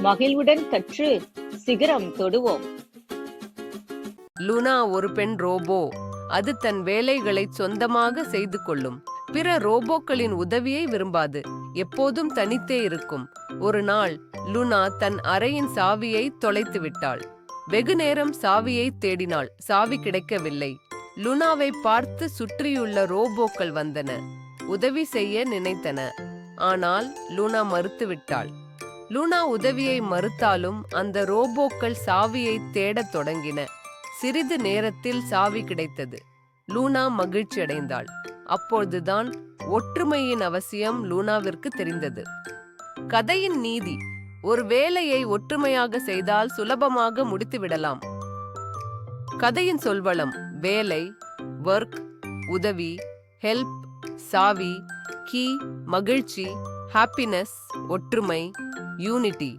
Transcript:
மகிழ்வுடன் கற்று சிகரம் தொடுவோம். லூனா ஒரு பெண் ரோபோ. அது தன் வேலைகளை சொந்தமாக செய்து கொள்ளும். பிற ரோபோக்களின் உதவியை விரும்பாது. எப்போதும் தனித்தே இருக்கும். ஒரு நாள் லூனா தன் அறையின் சாவியை தொலைத்து விட்டாள். வெகு நேரம் சாவியை தேடினாள். சாவி கிடைக்கவில்லை. லூனாவை பார்த்து சுற்றியுள்ள ரோபோக்கள் வந்தன. உதவி செய்ய நினைத்தன. ஆனால் லூனா மறுத்துவிட்டாள். லூனா உதவியை மறுத்தாலும் அந்த ரோபோக்கள் சாவியை தேடத் தொடங்கின. சிறிது நேரத்தில் சாவி கிடைத்தது. லூனா மகிழ்ச்சி அடைந்தாள். அப்பொழுதுதான் ஒற்றுமையின் அவசியம் லூனாவிற்கு தெரிந்தது. கதையின் நீதி: ஒரு வேலையை ஒற்றுமையாக செய்தால் சுலபமாக முடித்துவிடலாம். கதையின் சொல்வளம்: வேலை, ஒர்க், உதவி, ஹெல்ப், சாவி, கீ, மகிழ்ச்சி, ஹாப்பினஸ், ஒற்றுமை, யூனிட்டி.